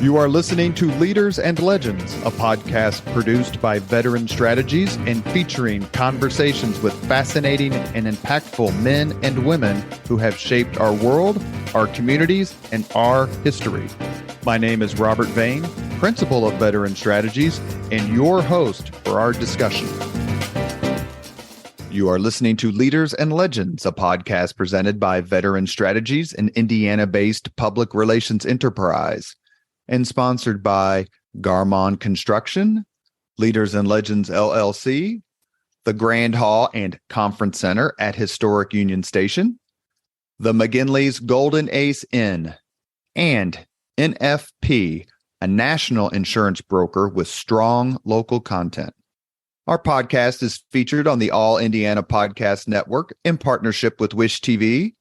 You are listening to Leaders and Legends, a podcast produced by Veteran Strategies and featuring conversations with fascinating and impactful men and women who have shaped our world, our communities, and our history. My name is Robert Vane, Principal of Veteran Strategies, and your host for our discussion. You are listening to Leaders and Legends, a podcast presented by Veteran Strategies, an Indiana-based public relations enterprise, and sponsored by Garmon Construction, Leaders and Legends LLC, the Grand Hall and Conference Center at Historic Union Station, the McGinley's Golden Ace Inn, and NFP, a national insurance broker with strong local content. Our podcast is featured on the All Indiana Podcast Network in partnership with Wish TV.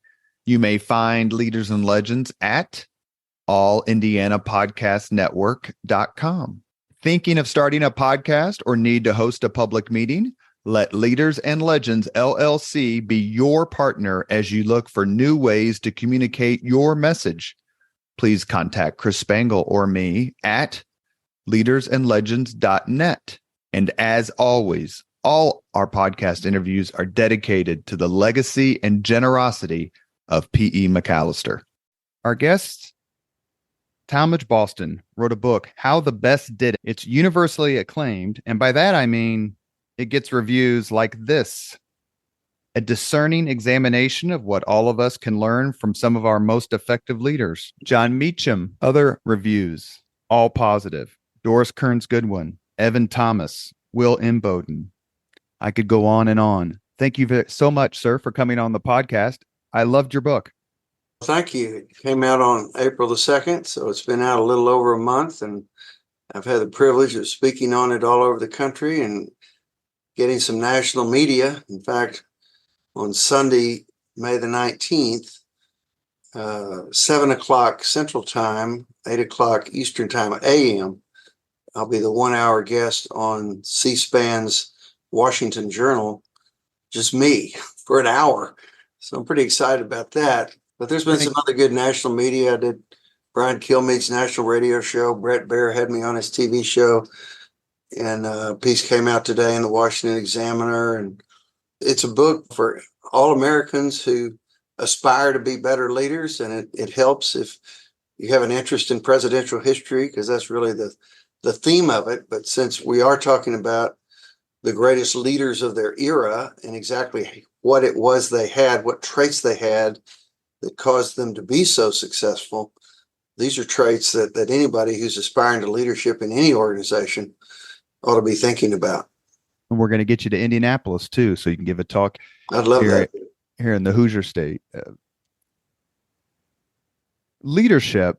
You may find Leaders and Legends at allindianapodcastnetwork.com. Thinking of starting a podcast or need to host a public meeting? Let Leaders and Legends LLC be your partner as you look for new ways to communicate your message. Please contact Chris Spangle or me at leadersandlegends.net. And as always, all our podcast interviews are dedicated to the legacy and generosity of P.E. McAllister. Our guests, Talmage Boston, wrote a book, How the Best Did It. It's universally acclaimed, and by that I mean it gets reviews like this: a discerning examination of what all of us can learn from some of our most effective leaders. John Meacham, other reviews, all positive. Doris Kearns Goodwin, Evan Thomas, Will Imboden. I could go on and on. Thank you so much, sir, for coming on the podcast. I loved your book. Thank you. It came out on April the 2nd, so it's been out a little over a month, and I've had the privilege of speaking on it all over the country and getting some national media. In fact, on Sunday, May the 19th, 7 o'clock Central Time, 8 o'clock Eastern Time, a.m., I'll be the 1-hour guest on C-SPAN's Washington Journal, just me, for an hour. So I'm pretty excited about that. But there's been some other good national media. I did Brian Kilmeade's national radio show. Brett Baer had me on his TV show. And a piece came out today in the Washington Examiner. And it's a book for all Americans who aspire to be better leaders. And it helps if you have an interest in presidential history, because that's really the theme of it. But since we are talking about the greatest leaders of their era and exactly what it was they had, what traits they had that caused them to be so successful, these are traits that anybody who's aspiring to leadership in any organization ought to be thinking about. And we're going to get you to Indianapolis too, so you can give a talk. I'd love that. Here in the Hoosier State. Leadership,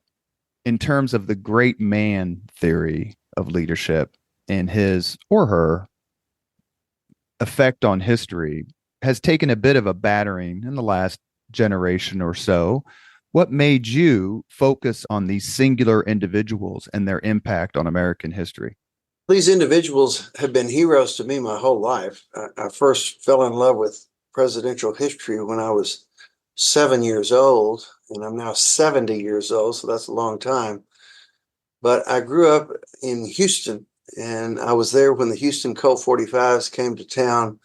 in terms of the great man theory of leadership and his or her effect on history, has taken a bit of a battering in the last generation or so. What made you focus on these singular individuals and their impact on American history? These individuals have been heroes to me my whole life. I first fell in love with presidential history when I was 7 years old, and I'm now 70 years old, so that's a long time. But I grew up in Houston, and I was there when the Houston Colt 45s came to town.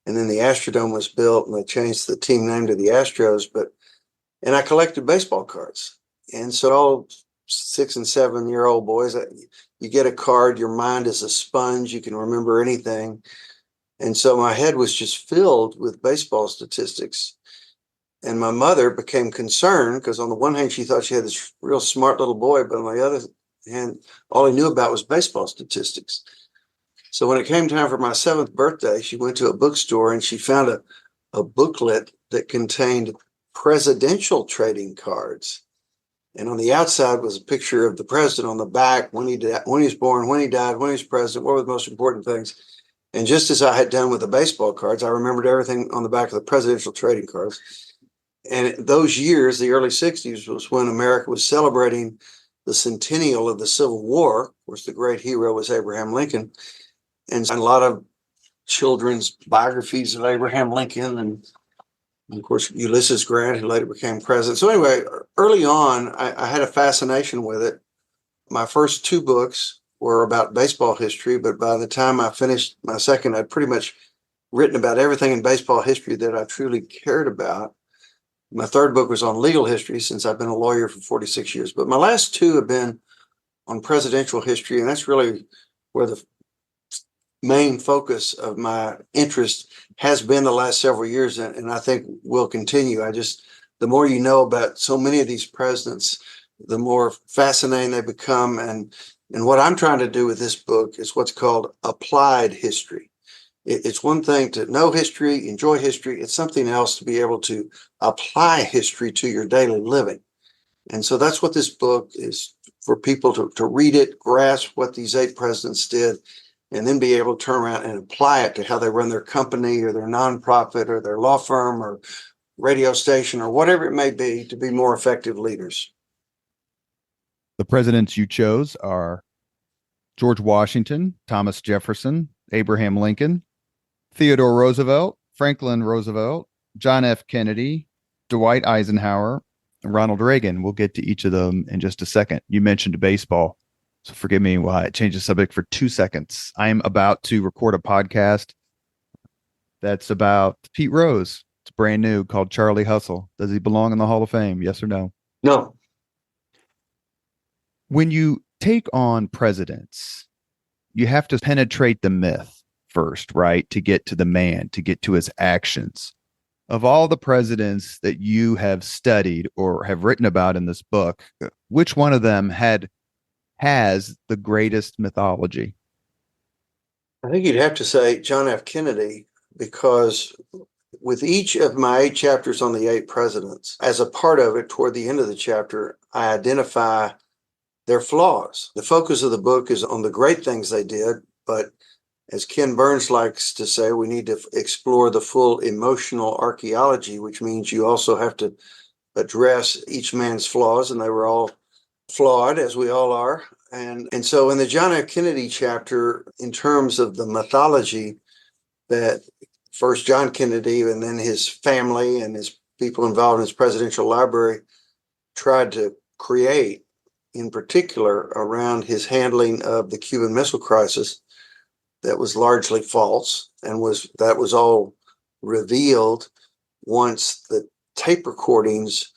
And then the Astrodome was built, and they changed the team name to the Astros. And I collected baseball cards. And so all 6 and 7 year old boys, you get a card, your mind is a sponge, you can remember anything. And so my head was just filled with baseball statistics. And my mother became concerned because on the one hand, she thought she had this real smart little boy, but on the other hand, all he knew about was baseball statistics. So when it came time for my 7th birthday, she went to a bookstore and she found a booklet that contained presidential trading cards. And on the outside was a picture of the president, on the back, when he was born, when he died, when he was president, what were the most important things. And just as I had done with the baseball cards, I remembered everything on the back of the presidential trading cards. And those years, the early 60s, was when America was celebrating the centennial of the Civil War. Of course, the great hero was Abraham Lincoln. And a lot of children's biographies of Abraham Lincoln and of course, Ulysses Grant, who later became president. So anyway, early on, I had a fascination with it. My first two books were about baseball history, but by the time I finished my second, I'd pretty much written about everything in baseball history that I truly cared about. My third book was on legal history, since I've been a lawyer for 46 years. But my last two have been on presidential history, and that's really where the main focus of my interest has been the last several years, and I think will continue. The more you know about so many of these presidents, the more fascinating they become. And what I'm trying to do with this book is what's called applied history. It's one thing to know history, enjoy history. It's something else to be able to apply history to your daily living. And so that's what this book is, for people to read it, grasp what these 8 presidents did, and then be able to turn around and apply it to how they run their company or their nonprofit or their law firm or radio station or whatever it may be, to be more effective leaders. The presidents you chose are George Washington, Thomas Jefferson, Abraham Lincoln, Theodore Roosevelt, Franklin Roosevelt, John F. Kennedy, Dwight Eisenhower, and Ronald Reagan. We'll get to each of them in just a second. You mentioned baseball, so forgive me while I change the subject for 2 seconds. I'm about to record a podcast that's about Pete Rose. It's brand new, called Charlie Hustle. Does he belong in the Hall of Fame? Yes or no? No. When you take on presidents, you have to penetrate the myth first, right? To get to the man, to get to his actions. Of all the presidents that you have studied or have written about in this book, which one of them has the greatest mythology? I think you'd have to say John F. Kennedy, because with each of my 8 chapters on the 8 presidents, as a part of it, toward the end of the chapter, I identify their flaws. The focus of the book is on the great things they did, but as Ken Burns likes to say, we need to explore the full emotional archaeology, which means you also have to address each man's flaws, and they were all flawed, as we all are. And so in the John F. Kennedy chapter, in terms of the mythology that first John Kennedy and then his family and his people involved in his presidential library tried to create, in particular around his handling of the Cuban Missile Crisis, that was largely false, and that was all revealed once the tape recordings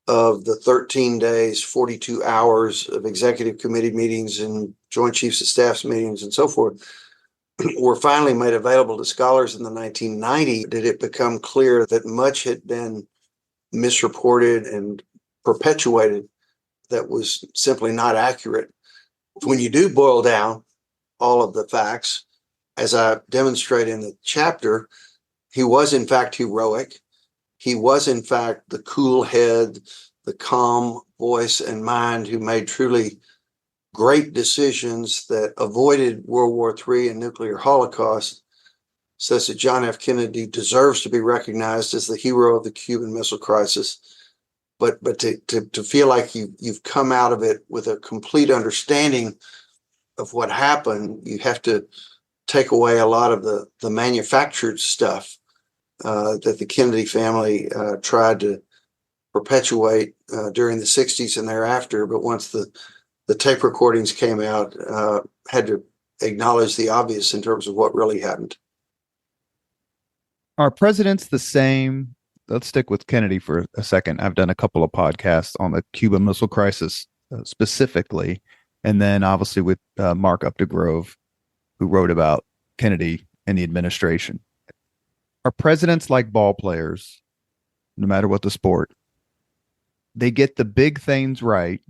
of the 13 days, 42 hours of executive committee meetings and joint chiefs of staffs meetings and so forth were finally made available to scholars in the 1990s. Did it become clear that much had been misreported and perpetuated that was simply not accurate? When you do boil down all of the facts, as I demonstrate in the chapter, he was in fact heroic. He was in fact the cool head, the calm voice and mind who made truly great decisions that avoided World War III and nuclear holocaust. Says that John F. Kennedy deserves to be recognized as the hero of the Cuban Missile Crisis. But to feel like you've come out of it with a complete understanding of what happened, you have to take away a lot of the manufactured stuff that the Kennedy family tried to perpetuate during the 60s and thereafter. But once the tape recordings came out, had to acknowledge the obvious in terms of what really happened. Are presidents the same? Let's stick with Kennedy for a second. I've done a couple of podcasts on the Cuban Missile Crisis specifically, and then obviously with Mark Updegrove, who wrote about Kennedy and the administration. Are presidents like ball players, no matter what the sport? They get the big things right,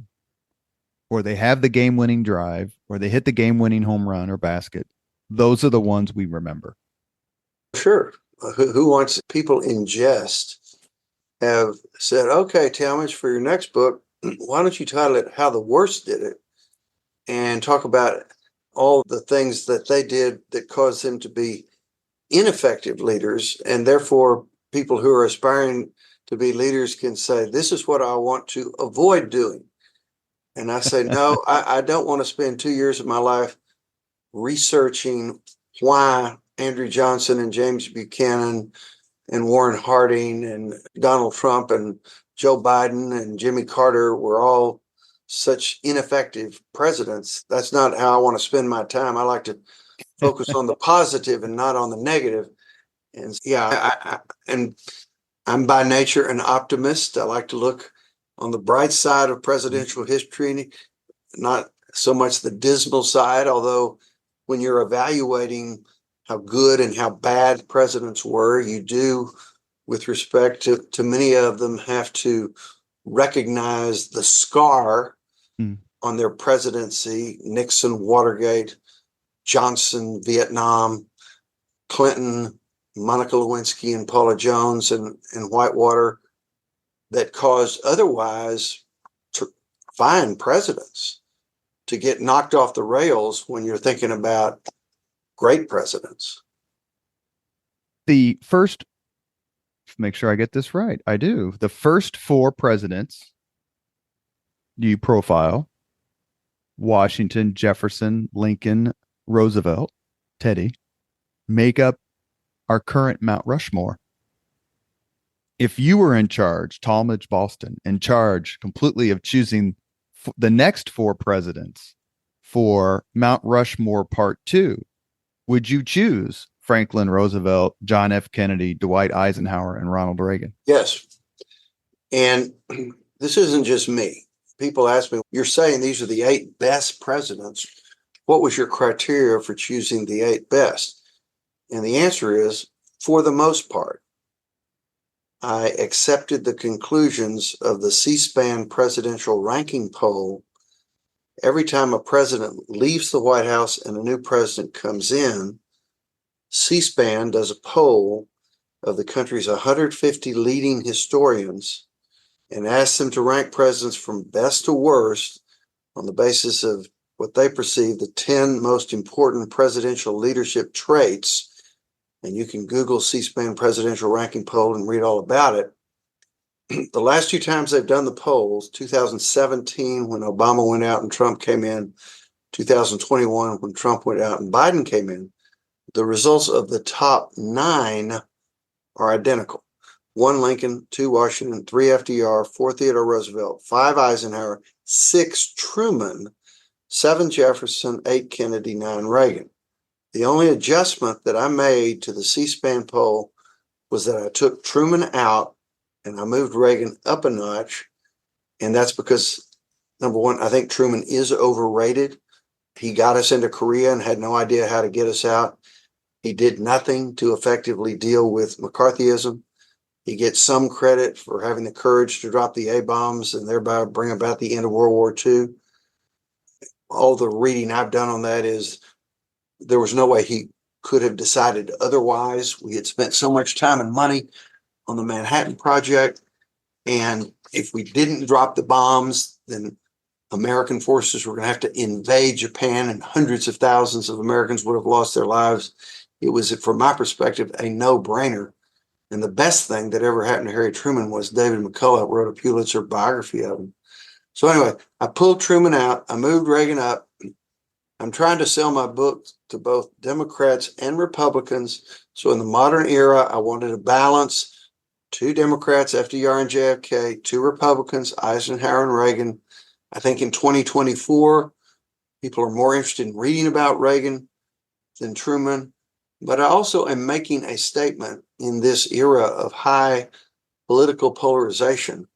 or they have the game-winning drive, or they hit the game-winning home run or basket. Those are the ones we remember. Sure. Who wants people in jest have said, okay, Talmage, for your next book, why don't you title it How the Worst Did It, and talk about all the things that they did that caused them to be ineffective leaders, and therefore people who are aspiring to be leaders can say, this is what I want to avoid doing. And I say, no, I don't want to spend 2 years of my life researching why Andrew Johnson and James Buchanan and Warren Harding and Donald Trump and Joe Biden and Jimmy Carter were all such ineffective presidents. That's not how I want to spend my time. I like to focus on the positive and not on the negative. And yeah, and I'm by nature an optimist. I like to look on the bright side of presidential history, not so much the dismal side, although when you're evaluating how good and how bad presidents were, you do, with respect to many of them, have to recognize the scar on their presidency: Nixon, Watergate, Johnson, Vietnam, Clinton, Monica Lewinsky and Paula Jones and Whitewater, that caused otherwise fine presidents to get knocked off the rails when you're thinking about great presidents. The first, make sure I get this right. I do. The first 4 presidents you profile: Washington, Jefferson, Lincoln, Roosevelt, Teddy, make up our current Mount Rushmore. If you were in charge, Talmage Boston, in charge completely of choosing the next 4 presidents for Mount Rushmore Part 2, would you choose Franklin Roosevelt, John F. Kennedy, Dwight Eisenhower, and Ronald Reagan? Yes. And this isn't just me. People ask me, you're saying these are the 8 best presidents. What was your criteria for choosing the 8 best? And the answer is, for the most part, I accepted the conclusions of the C-SPAN presidential ranking poll. Every time a president leaves the White House and a new president comes in, C-SPAN does a poll of the country's 150 leading historians and asks them to rank presidents from best to worst on the basis of what they perceive the 10 most important presidential leadership traits. And you can Google C-SPAN presidential ranking poll and read all about it. The last 2 times they've done the polls, 2017 when Obama went out and Trump came in, 2021 when Trump went out and Biden came in, the results of the top 9 are identical. 1 Lincoln, 2 Washington, 3 FDR, 4 Theodore Roosevelt, 5 Eisenhower, 6 Truman, 7 Jefferson, 8 Kennedy, 9 Reagan. The only adjustment that I made to the C-SPAN poll was that I took Truman out and I moved Reagan up a notch. And that's because, number one, I think Truman is overrated. He got us into Korea and had no idea how to get us out. He did nothing to effectively deal with McCarthyism. He gets some credit for having the courage to drop the A-bombs and thereby bring about the end of World War II. All the reading I've done on that is there was no way he could have decided otherwise. We had spent so much time and money on the Manhattan Project. And if we didn't drop the bombs, then American forces were going to have to invade Japan and hundreds of thousands of Americans would have lost their lives. It was, from my perspective, a no-brainer. And the best thing that ever happened to Harry Truman was David McCullough wrote a Pulitzer biography of him. So anyway, I pulled Truman out. I moved Reagan up. I'm trying to sell my book to both Democrats and Republicans. So in the modern era, I wanted to balance 2 Democrats, FDR and JFK, 2 Republicans, Eisenhower and Reagan. I think in 2024, people are more interested in reading about Reagan than Truman. But I also am making a statement in this era of high political polarization.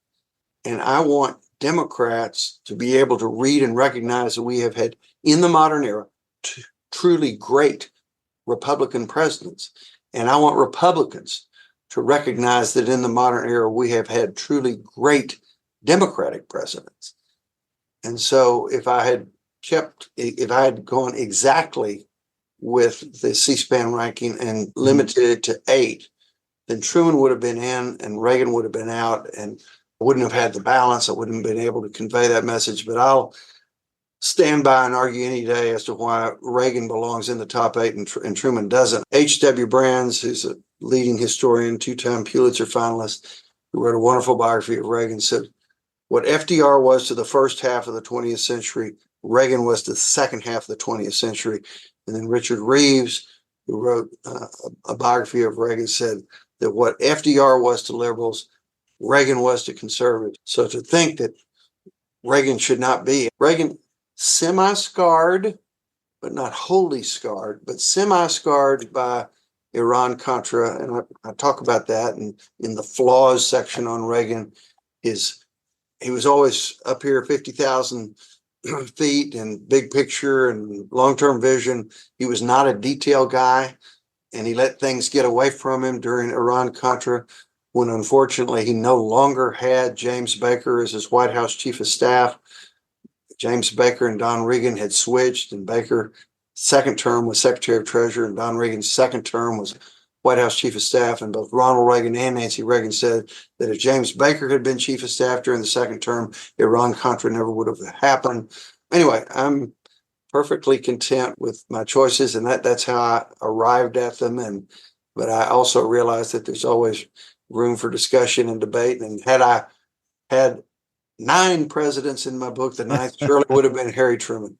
And I want Democrats to be able to read and recognize that we have had, in the modern era, truly great Republican presidents. And I want Republicans to recognize that in the modern era, we have had truly great Democratic presidents. And so if I had gone exactly with the C-SPAN ranking and limited it to 8, then Truman would have been in and Reagan would have been out, and I wouldn't have had the balance. I wouldn't have been able to convey that message. But I'll stand by and argue any day as to why Reagan belongs in the top 8 and Truman doesn't. H.W. Brands, who's a leading historian, 2-time Pulitzer finalist, who wrote a wonderful biography of Reagan, said, what FDR was to the first half of the 20th century, Reagan was to the second half of the 20th century. And then Richard Reeves, who wrote a biography of Reagan, said that what FDR was to liberals, Reagan was to conservatives. So to think that Reagan should not be. Reagan, semi-scarred, but not wholly scarred, but semi-scarred by Iran-Contra. And I talk about that in the flaws section on Reagan. He was always up here 50,000 feet and big picture and long-term vision. He was not a detail guy, and he let things get away from him during Iran-Contra when unfortunately he no longer had James Baker as his White House chief of staff. James Baker and Don Regan had switched, and Baker's second term was Secretary of Treasury, and Don Regan's second term was White House chief of staff. And both Ronald Reagan and Nancy Reagan said that if James Baker had been chief of staff during the second term, Iran-Contra never would have happened. Anyway, I'm perfectly content with my choices, and that's how I arrived at them. But I also realize that there's always room for discussion and debate. And had I had 9 presidents in my book, the ninth surely would have been Harry Truman.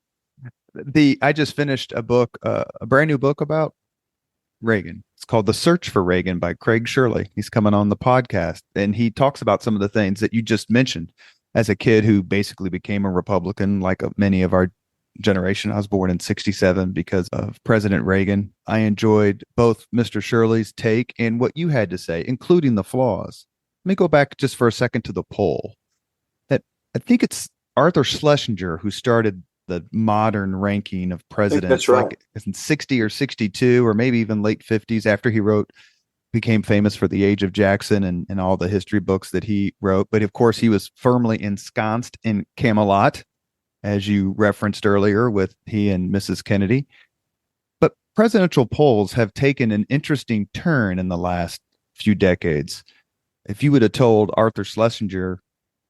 I just finished a book, a brand new book about Reagan. It's called The Search for Reagan by Craig Shirley. He's coming on the podcast, and he talks about some of the things that you just mentioned. As a kid who basically became a Republican, like many of our generation, I was born in '67 because of President Reagan. I enjoyed both Mr. Shirley's take and what you had to say, including the flaws. Let me go back just for a second to the poll. That I think it's Arthur Schlesinger who started the modern ranking of presidents. That's right. Like in 60 or 62, or maybe even late 50s, after he became famous for The Age of Jackson and all the history books that he wrote. But of course, he was firmly ensconced in Camelot, as you referenced earlier with he and Mrs. Kennedy. But presidential polls have taken an interesting turn in the last few decades. If you would have told Arthur Schlesinger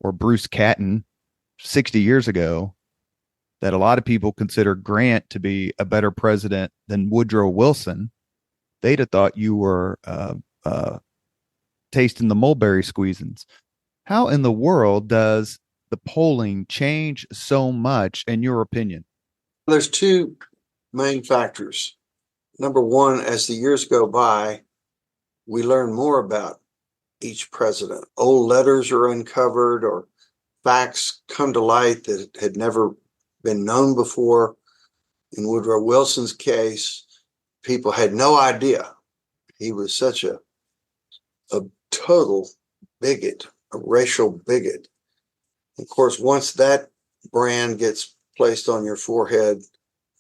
or Bruce Catton 60 years ago that a lot of people consider Grant to be a better president than Woodrow Wilson, they'd have thought you were tasting the mulberry squeezins. How in the world does the polling change so much, in your opinion? There's 2 main factors. Number one, as the years go by, we learn more about each president. Old letters are uncovered, or facts come to light that had never been known before. In Woodrow Wilson's case, people had no idea he was such a total bigot, a racial bigot. Of course, once that brand gets placed on your forehead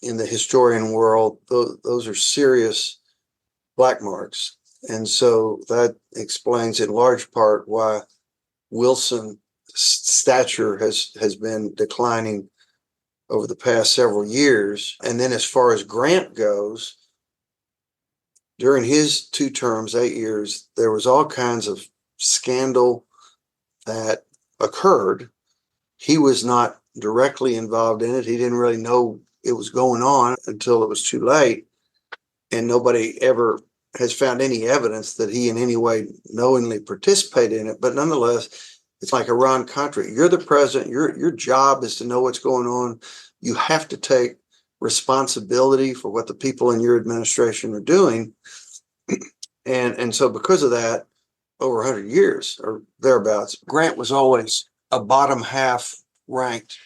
in the historian world, those are serious black marks. And so that explains in large part why Wilson's stature has been declining over the past several years. And then as far as Grant goes, during his 2 terms, 8 years, there was all kinds of scandal that occurred. He was not directly involved in it. He didn't really know it was going on until it was too late. And nobody ever has found any evidence that he in any way knowingly participated in it. But nonetheless, it's like Iran-Contra. You're the president. Your job is to know what's going on. You have to take responsibility for what the people in your administration are doing. And so because of that, over 100 years or thereabouts, Grant was always a bottom half ranked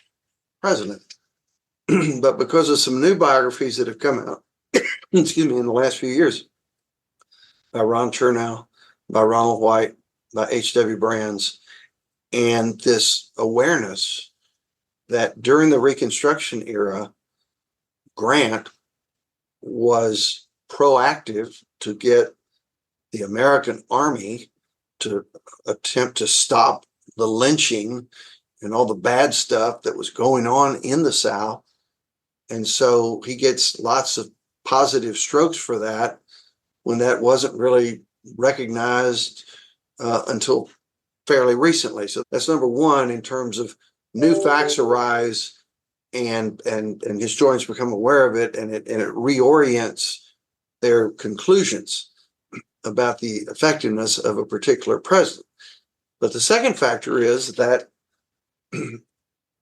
president. But because of some new biographies that have come out, excuse me, in the last few years, by Ron Chernow, by Ronald White, by H.W. Brands, and this awareness that during the Reconstruction era, Grant was proactive to get the American Army to attempt to stop the lynching and all the bad stuff that was going on in the South. And so he gets lots of positive strokes for that when that wasn't really recognized until fairly recently. So that's number one in terms of new facts arise and historians become aware of it, and it reorients their conclusions about the effectiveness of a particular president. But the second factor is that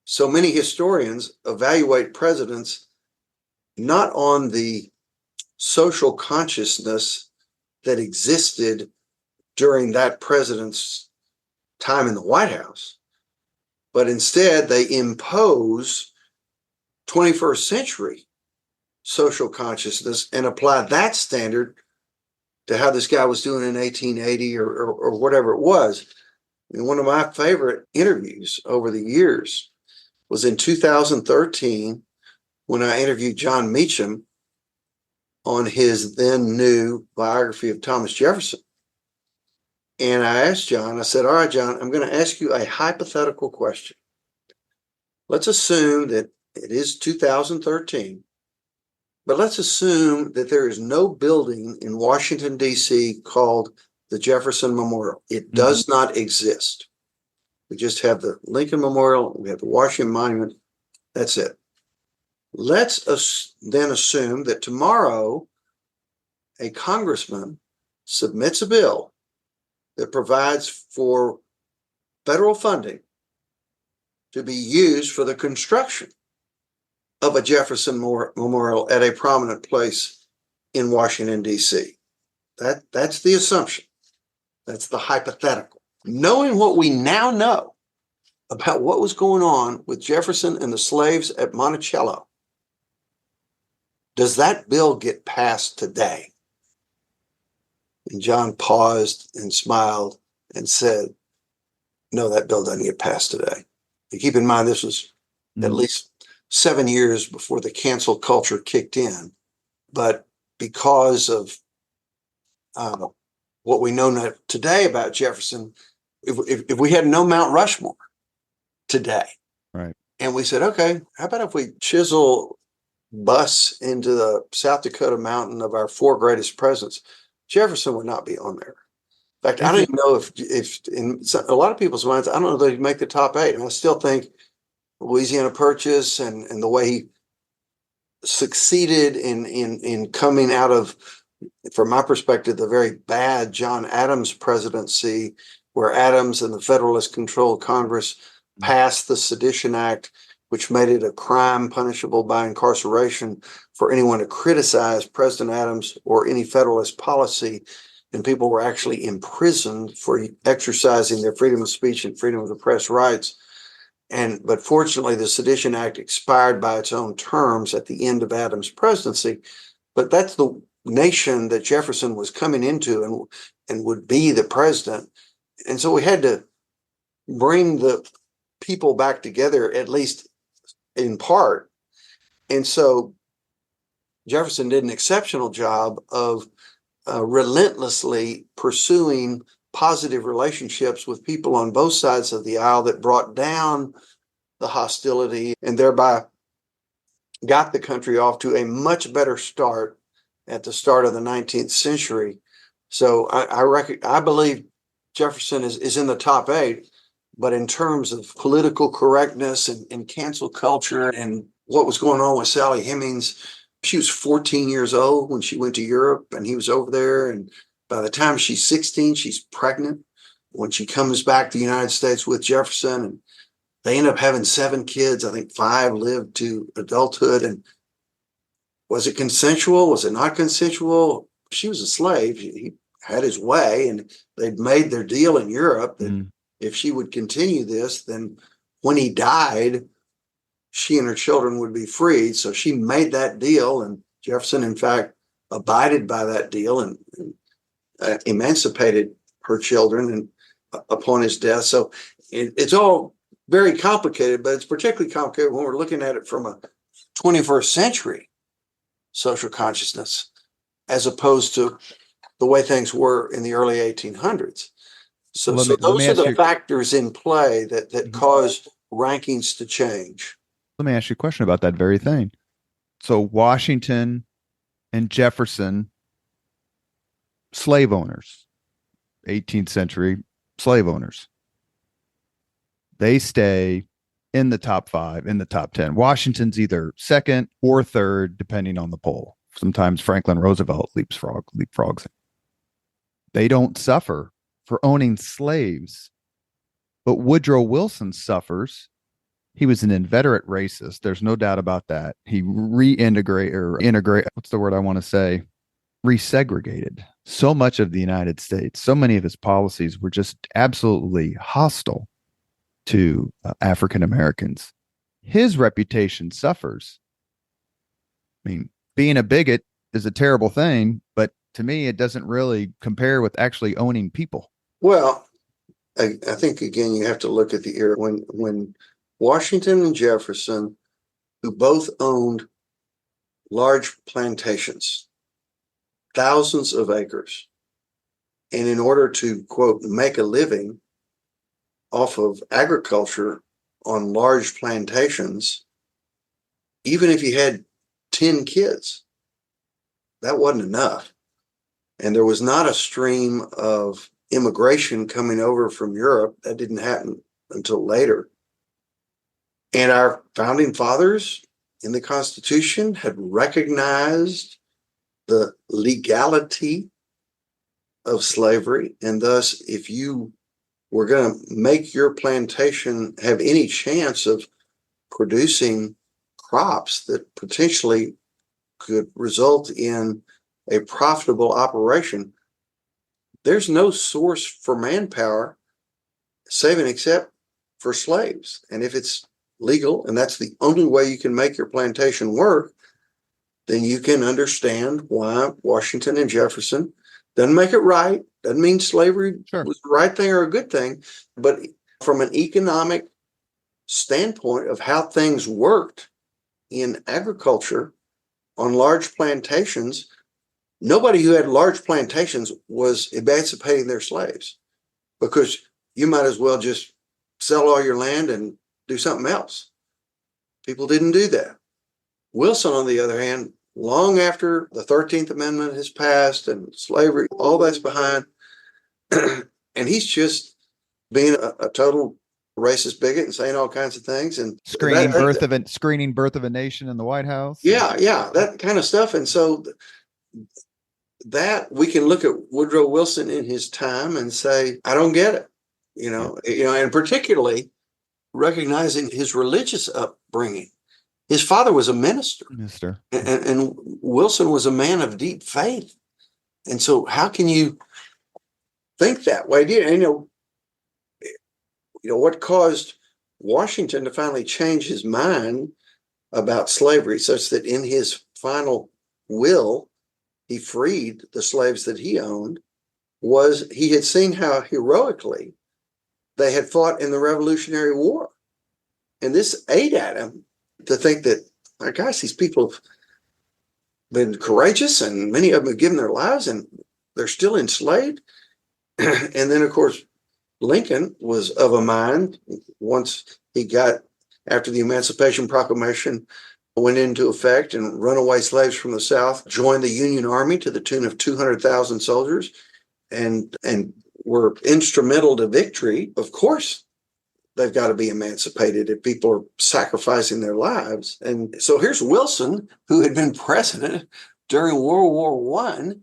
so many historians evaluate presidents not on the social consciousness that existed during that president's time in the White House, but instead they impose 21st century social consciousness and apply that standard to how this guy was doing in 1880 or whatever it was. I mean, one of my favorite interviews over the years was in 2013 when I interviewed John Meacham on his then new biography of Thomas Jefferson. And I asked John, I said, all right, John, I'm going to ask you a hypothetical question. Let's assume that it is 2013, but let's assume that there is no building in Washington, D.C. called the Jefferson Memorial. It does not exist. We just have the Lincoln Memorial, we have the Washington Monument. That's it. Let's then assume that tomorrow a congressman submits a bill that provides for federal funding to be used for the construction of a Jefferson Memorial at a prominent place in Washington, D.C. That's the assumption. That's the hypothetical. Knowing what we now know about what was going on with Jefferson and the slaves at Monticello, does that bill get passed today? And John paused and smiled and said, no, that bill doesn't get passed today. And keep in mind, this was at least 7 years before the cancel culture kicked in. But because of what we know today about Jefferson, if we had no Mount Rushmore today, right, and we said, okay, how about if we chisel busts into the South Dakota mountain of our 4 greatest presidents, Jefferson would not be on there. In fact, I don't even know if in a lot of people's minds, I don't know if they'd make the top 8. And I still think Louisiana Purchase and the way he succeeded in coming out of, from my perspective, the very bad John Adams presidency, where Adams and the Federalist controlled Congress passed the Sedition Act, which made it a crime punishable by incarceration for anyone to criticize President Adams or any Federalist policy. And people were actually imprisoned for exercising their freedom of speech and freedom of the press rights. But fortunately, the Sedition Act expired by its own terms at the end of Adams' presidency. But that's the nation that Jefferson was coming into and would be the president. And so we had to bring the people back together, at least in part. And so Jefferson did an exceptional job of relentlessly pursuing positive relationships with people on both sides of the aisle that brought down the hostility and thereby got the country off to a much better start at the start of the 19th century. So I believe Jefferson is in the top 8, but in terms of political correctness and cancel culture and what was going on with Sally Hemings, she was 14 years old when she went to Europe and he was over there. And by the time she's 16, she's pregnant. When she comes back to the United States with Jefferson, and they end up having 7 kids, I think 5 lived to adulthood. And was it consensual? Was it not consensual? She was a slave. He had his way, and they'd made their deal in Europe that if she would continue this, then when he died, she and her children would be freed. So she made that deal, and Jefferson, in fact, abided by that deal and emancipated her children and upon his death. So it's all very complicated, but it's particularly complicated when we're looking at it from a 21st century social consciousness, as opposed to the way things were in the early 1800s. So those are the factors in play that caused rankings to change. Let me ask you a question about that very thing. So Washington and Jefferson, slave owners, 18th century slave owners, they stay in the top 5, in the top 10. Washington's either second or third, depending on the poll. Sometimes Franklin Roosevelt leapfrogs. They don't suffer for owning slaves, but Woodrow Wilson suffers. He was an inveterate racist. There's no doubt about that. He resegregated so much of the United States. So many of his policies were just absolutely hostile to African Americans. His reputation suffers. I mean, being a bigot is a terrible thing, but to me, it doesn't really compare with actually owning people. Well, I think, again, you have to look at the era when Washington and Jefferson, who both owned large plantations, thousands of acres, and in order to, quote, make a living off of agriculture on large plantations, even if you had 10 kids, that wasn't enough. And there was not a stream of immigration coming over from Europe. That didn't happen until later. And our founding fathers in the Constitution had recognized the legality of slavery. And thus, if you were going to make your plantation have any chance of producing crops that potentially could result in a profitable operation, there's no source for manpower saving except for slaves. And if it's legal and that's the only way you can make your plantation work, then you can understand why Washington and Jefferson doesn't make it right. Doesn't mean slavery was the right thing or a good thing, but from an economic standpoint of how things worked in agriculture on large plantations, nobody who had large plantations was emancipating their slaves, because you might as well just sell all your land and do something else. People didn't do that. Wilson, on the other hand, long after the 13th Amendment has passed and slavery, all that's behind, and he's just being a total racist bigot and saying all kinds of things and screening birth of a nation in the White House. Yeah, that kind of stuff. And so that we can look at Woodrow Wilson in his time and say, I don't get it, and particularly recognizing his religious upbringing. His father was a minister. And Wilson was a man of deep faith. And so how can you think that way? What caused Washington to finally change his mind about slavery such that in his final will, he freed the slaves that he owned, was he had seen how heroically they had fought in the Revolutionary War. And this ate at him to think that, my gosh, these people have been courageous and many of them have given their lives and they're still enslaved. And then, of course, Lincoln was of a mind, once he got, after the Emancipation Proclamation went into effect and runaway slaves from the South joined the Union Army to the tune of 200,000 soldiers and were instrumental to victory. Of course, they've got to be emancipated if people are sacrificing their lives. And so here's Wilson, who had been president during World War I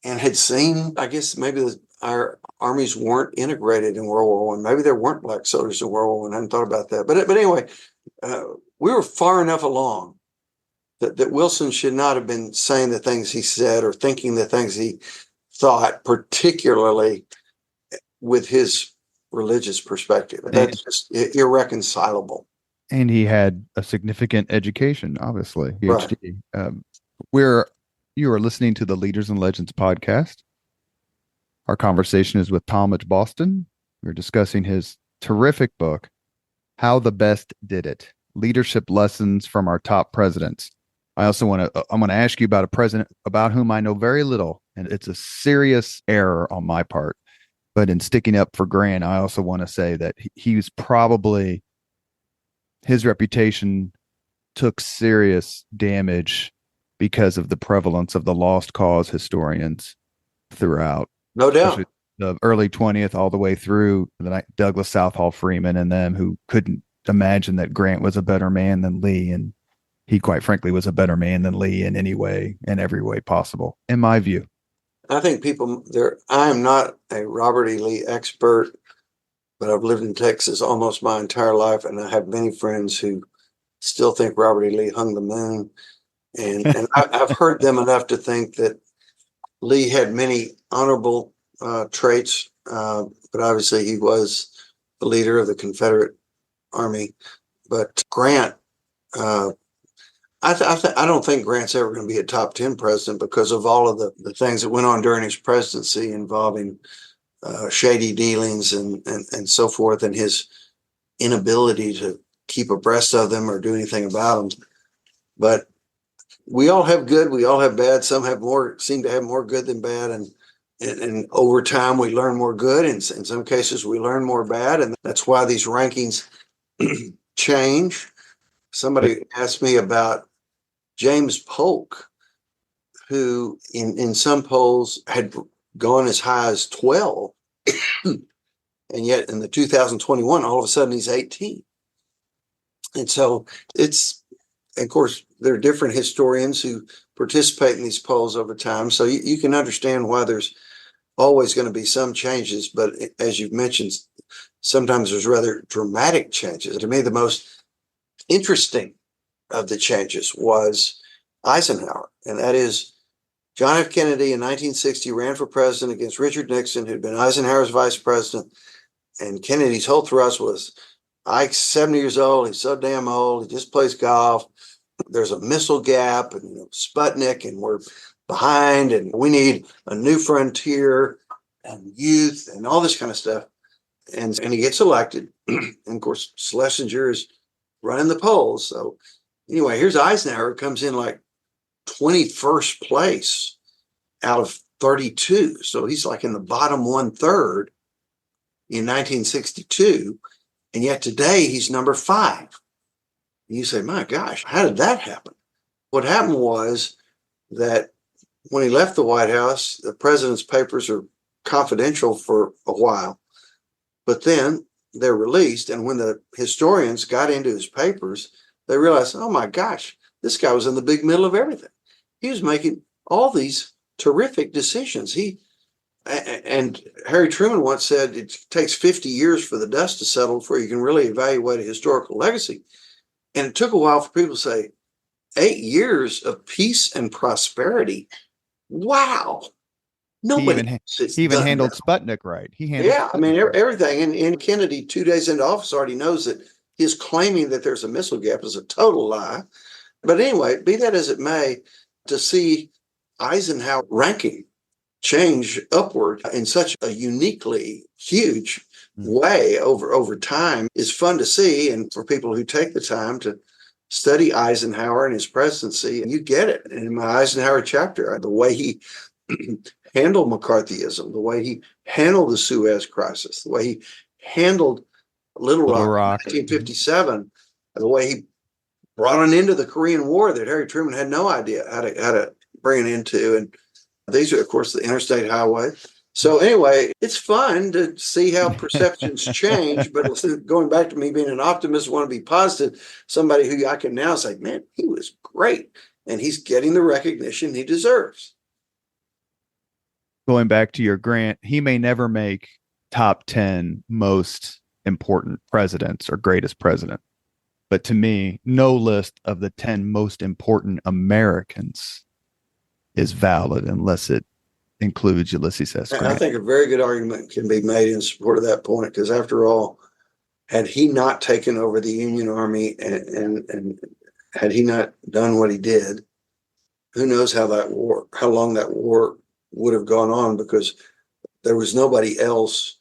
and had seen, I guess maybe our armies weren't integrated in World War I. Maybe there weren't black soldiers in World War I. I hadn't thought about that. But anyway, we were far enough along that Wilson should not have been saying the things he said or thinking the things he thought, particularly with his religious perspective. That's just irreconcilable. And he had a significant education, obviously, PhD. Right. You are listening to the Leaders and Legends podcast. Our conversation is with Talmage Boston. We're discussing his terrific book, How the Best Did It: Leadership Lessons from Our Top Presidents. I'm going to ask you about a president about whom I know very little, and it's a serious error on my part. But in sticking up for Grant, I also want to say that he was probably, his reputation took serious damage because of the prevalence of the lost cause historians throughout. No doubt. The early 20th all the way through the night, Douglas Southall Freeman and them, who couldn't imagine that Grant was a better man than Lee. And he, quite frankly, was a better man than Lee in every way possible, in my view. I think I am not a Robert E. Lee expert, but I've lived in Texas almost my entire life. And I have many friends who still think Robert E. Lee hung the moon. And I've heard them enough to think that Lee had many honorable traits, but obviously he was the leader of the Confederate Army. But Grant, I don't think Grant's ever going to be a top 10 president because of all of the things that went on during his presidency involving shady dealings and so forth, and his inability to keep abreast of them or do anything about them. But we all have good, we all have bad. Some have more, seem to have more good than bad. And over time, we learn more good. And in some cases, we learn more bad. And that's why these rankings change. Somebody asked me about James Polk, who in some polls had gone as high as 12. And yet in the 2021, all of a sudden he's 18. And so it's, of course, there are different historians who participate in these polls over time. So you can understand why there's always going to be some changes. But as you've mentioned, sometimes there's rather dramatic changes. To me, the most interesting of the changes was Eisenhower. And that is John F. Kennedy in 1960 ran for president against Richard Nixon, who'd been Eisenhower's vice president. And Kennedy's whole thrust was, Ike's 70 years old. He's so damn old. He just plays golf. There's a missile gap and Sputnik, and we're behind, and we need a new frontier and youth and all this kind of stuff. And he gets elected. And of course, Schlesinger is running the polls. So anyway, here's Eisenhower, comes in like 21st place out of 32. So he's like in the bottom 1/3 in 1962. And yet today he's number 5. And you say, my gosh, how did that happen? What happened was that when he left the White House, the president's papers are confidential for a while, but then they're released. And when the historians got into his papers, they realized, oh my gosh, this guy was in the big middle of everything. He was making all these terrific decisions. And Harry Truman once said it takes 50 years for the dust to settle before you can really evaluate a historical legacy. And it took a while for people to say, 8 years of peace and prosperity. Wow. Nobody. He even handled Sputnik right. He handled Sputnik. I mean, everything. And Kennedy, 2 days into office, already knows that his claiming that there's a missile gap is a total lie. But anyway, be that as it may, to see Eisenhower ranking change upward in such a uniquely huge way over time is fun to see. And for people who take the time to study Eisenhower and his presidency, you get it. In my Eisenhower chapter, the way he handled McCarthyism, the way he handled the Suez Crisis, the way he handled Little Rock in 1957, the way he brought an end to the Korean War that Harry Truman had no idea how to bring it into. And these are, of course, the interstate highway. So anyway, it's fun to see how perceptions change. But going back to me being an optimist, want to be positive, somebody who I can now say, man, he was great. And he's getting the recognition he deserves. Going back to your Grant, he may never make top 10 most important presidents or greatest president. But to me, no list of the 10 most important Americans is valid unless it includes Ulysses S. Grant. I think a very good argument can be made in support of that point, because after all, had he not taken over the Union Army and had he not done what he did, who knows how long that war would have gone on, because there was nobody else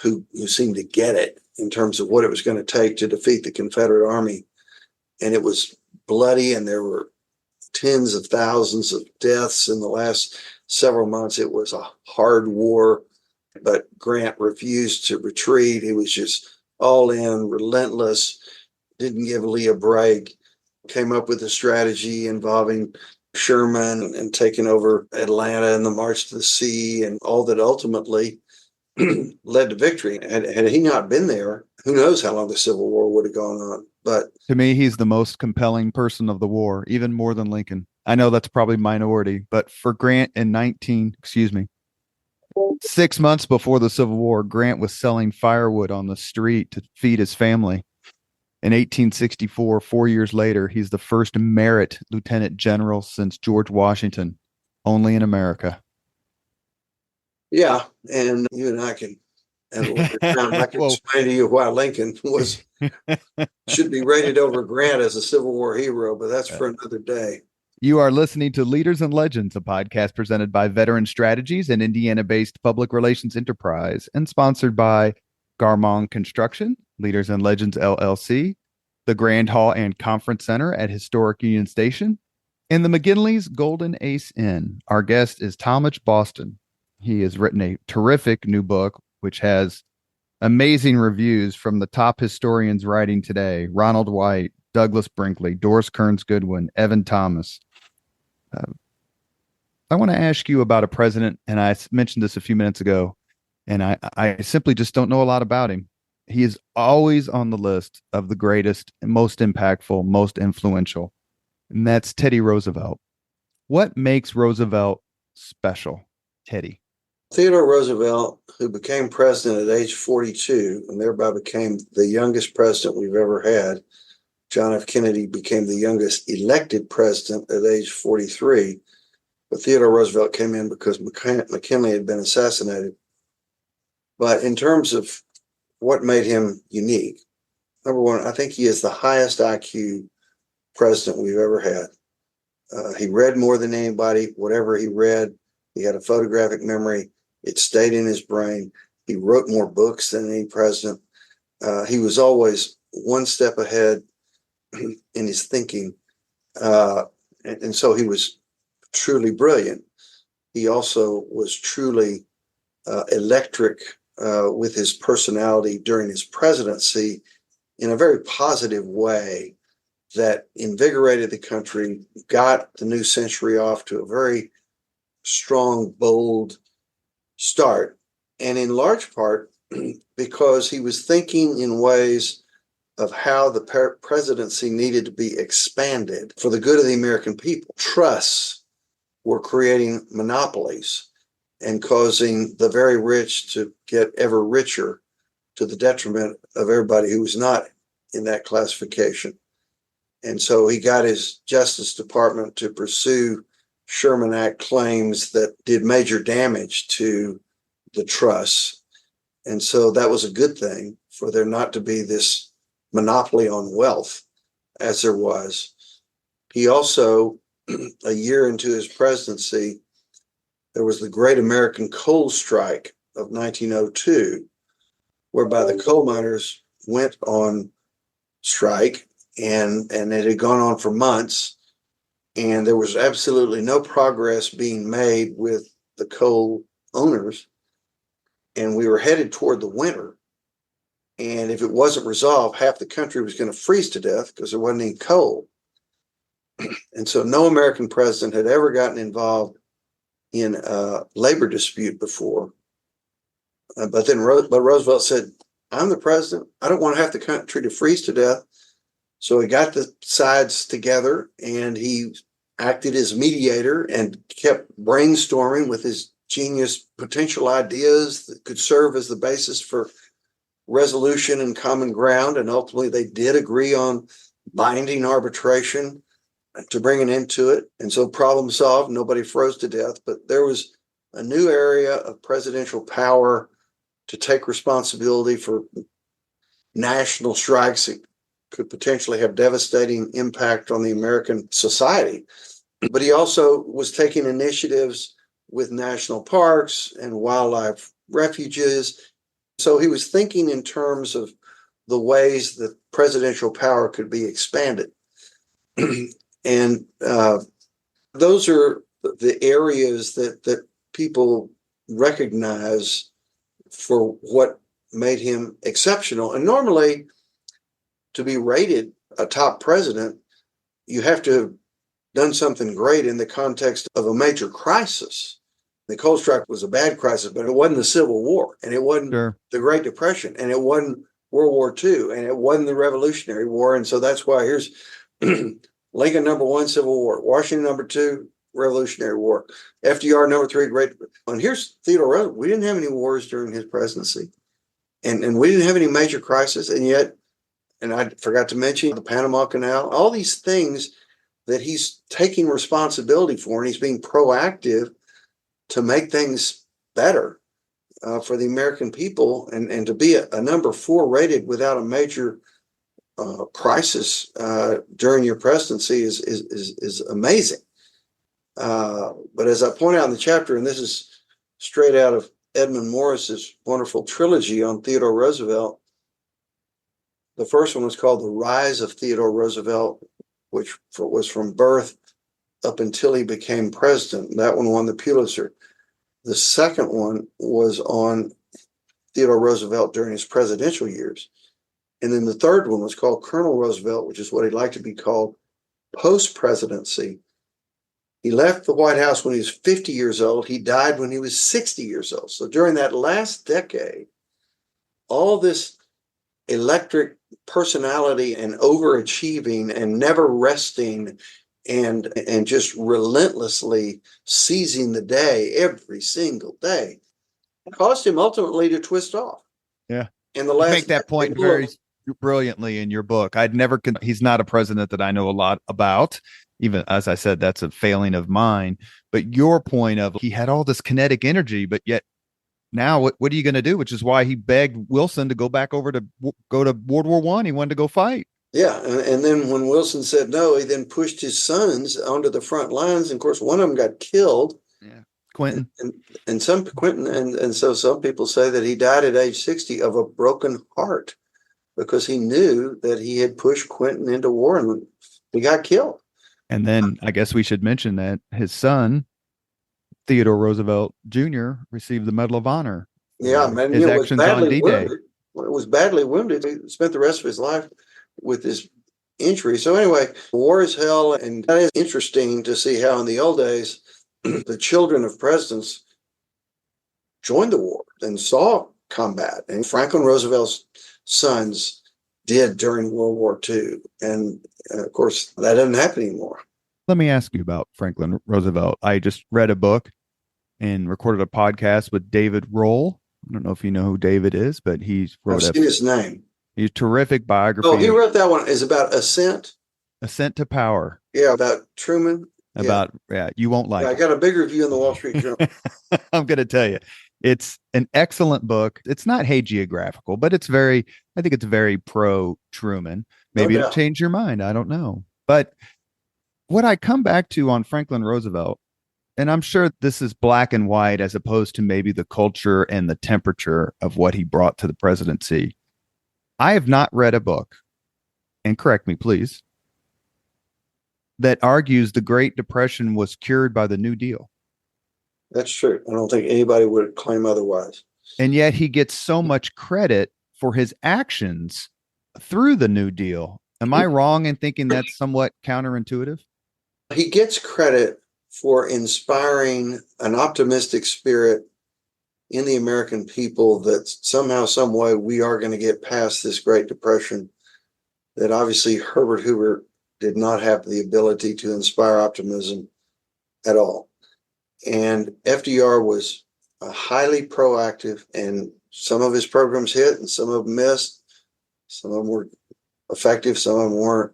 who seemed to get it in terms of what it was going to take to defeat the Confederate Army. And it was bloody, and there were tens of thousands of deaths in the last several months. It was a hard war, but Grant refused to retreat. He was just all in, relentless, didn't give Lee a break, came up with a strategy involving Sherman and taking over Atlanta and the March to the Sea, and all that ultimately led to victory. Had he not been there, who knows how long the Civil War would have gone on. But to me, he's the most compelling person of the war, even more than Lincoln. I know that's probably minority, but for Grant in 6 months before the Civil War, Grant was selling firewood on the street to feed his family. In 1864, 4 years later, he's the first merit lieutenant general since George Washington, only in America. Yeah, and you and I can And later time, I can Well, explain to you why Lincoln should be rated over Grant as a Civil War hero, but that's for another day. you are listening to Leaders and Legends, a podcast presented by Veteran Strategies, an Indiana-based public relations enterprise, and sponsored by Garmong Construction, Leaders and Legends LLC, the Grand Hall and Conference Center at Historic Union Station, and the McGinley's Golden Ace Inn. Our guest is Talmage Boston. He has written a terrific new book, which has amazing reviews from the top historians writing today: Ronald White, Douglas Brinkley, Doris Kearns Goodwin, Evan Thomas. I want to ask you about a president, and I mentioned this a few minutes ago, and I simply just don't know a lot about him. He is always on the list of the greatest, most impactful, most influential, and that's Teddy Roosevelt. What makes Roosevelt special, Teddy? Theodore Roosevelt, who became president at age 42 and thereby became the youngest president we've ever had. John F. Kennedy became the youngest elected president at age 43. But Theodore Roosevelt came in because McKinley had been assassinated. But in terms of what made him unique, number one, I think he is the highest IQ president we've ever had. He read more than anybody. Whatever he read, he had a photographic memory. It stayed in his brain. He wrote more books than any president. He was always one step ahead in his thinking. And so he was truly brilliant. He also was truly electric with his personality during his presidency in a very positive way that invigorated the country, got the new century off to a very strong, bold start. And in large part because he was thinking in ways of how the presidency needed to be expanded for the good of the American people. Trusts were creating monopolies and causing the very rich to get ever richer to the detriment of everybody who was not in that classification. And so he got his Justice Department to pursue Sherman Act claims that did major damage to the trusts. And so that was a good thing for there not to be this monopoly on wealth as there was. He also, a year into his presidency, there was the Great American Coal Strike of 1902, whereby the coal miners went on strike, and it had gone on for months, and there was absolutely no progress being made with the coal owners, and we were headed toward the winter. And if it wasn't resolved, half the country was going to freeze to death because there wasn't any coal. And so no American president had ever gotten involved in a labor dispute before. But Roosevelt said, I'm the president. I don't want half the country to freeze to death. So he got the sides together and he acted as mediator and kept brainstorming with his genius potential ideas that could serve as the basis for resolution and common ground. And ultimately they did agree on binding arbitration to bring an end to it. And so problem solved, nobody froze to death, but there was a new area of presidential power to take responsibility for national strikes that could potentially have devastating impact on the American society. But he also was taking initiatives with national parks and wildlife refuges. So he was thinking in terms of the ways that presidential power could be expanded. And those are the areas that people recognize for what made him exceptional. And normally, to be rated a top president, you have to have done something great in the context of a major crisis. The coal strike was a bad crisis, but it wasn't the Civil War, and it wasn't the Great Depression, and it wasn't World War II, and it wasn't the Revolutionary War. And so that's why here's Lincoln #1, Civil War; Washington #2, Revolutionary War; FDR #3, Great. And here's Theodore Roosevelt. We didn't have any wars during his presidency, and we didn't have any major crisis, and yet, and I forgot to mention the Panama Canal, all these things that he's taking responsibility for, and he's being proactive to make things better. for the American people, and to be a number 4 rated without a major crisis during your presidency is amazing. But as I point out in the chapter, and this is straight out of Edmund Morris's wonderful trilogy on Theodore Roosevelt, the first one was called The Rise of Theodore Roosevelt, which was from birth up until he became president. That one won the Pulitzer. The second one was on Theodore Roosevelt during his presidential years. And then the third one was called Colonel Roosevelt, which is what he'd like to be called post-presidency. He left the White House when he was 50 years old. He died when he was 60 years old. So during that last decade, all this electric personality and overachieving and never resting and just relentlessly seizing the day every single day caused him ultimately to twist off. Yeah. And the You last make that point very brilliantly in your book. He's not a president that I know a lot about. Even as I said, that's a failing of mine. But your point of he had all this kinetic energy, but yet now what are you going to do? Which is why he begged Wilson to go back over to go to World War I. He wanted to go fight. Yeah. And then when Wilson said no, he then pushed his sons onto the front lines. And of course, one of them got killed. Yeah. Quentin. And so some people say that he died at age 60 of a broken heart because he knew that he had pushed Quentin into war and he got killed. And then I guess we should mention that his son, Theodore Roosevelt Jr., received the Medal of Honor. Yeah, man, his actions on D-Day. When it was badly wounded, he spent the rest of his life with this injury. So anyway, war is hell, and that is interesting to see how in the old days, the children of presidents joined the war and saw combat. And Franklin Roosevelt's sons did during World War II. And of course, that doesn't happen anymore. Let me ask you about Franklin Roosevelt. I just read a book and recorded a podcast with David Roll. I don't know if you know who David is, but he's I've seen his name. He's a terrific biography. Oh, he wrote that one. Is about Ascent. Ascent to Power. Yeah, about Truman. You won't like it. I got a big review in the Wall Street Journal. I'm going to tell you. It's an excellent book. It's not hagiographical, but I think it's very pro Truman. Maybe it'll change your mind. I don't know. But what I come back to on Franklin Roosevelt, and I'm sure this is black and white as opposed to maybe the culture and the temperature of what he brought to the presidency. I have not read a book, and correct me, please, that argues the Great Depression was cured by the New Deal. That's true. I don't think anybody would claim otherwise. And yet he gets so much credit for his actions through the New Deal. Am I wrong in thinking that's somewhat counterintuitive? He gets credit for inspiring an optimistic spirit in the American people that somehow, some way, we are going to get past this Great Depression, that obviously Herbert Hoover did not have the ability to inspire optimism at all. And FDR was highly proactive, and some of his programs hit and some of them missed. Some of them were effective, some of them weren't.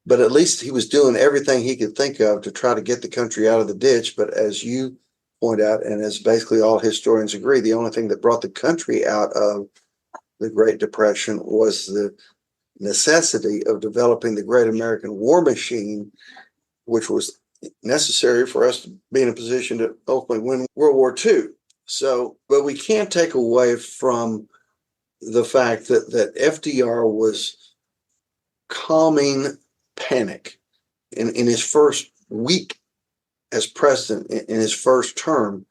But at least he was doing everything he could think of to try to get the country out of the ditch. But as you point out, and as basically all historians agree, the only thing that brought the country out of the Great Depression was the necessity of developing the great American war machine, which was necessary for us to be in a position to ultimately win World War II. So, but we can't take away from the fact that FDR was calming panic in his first week as president. In his first term,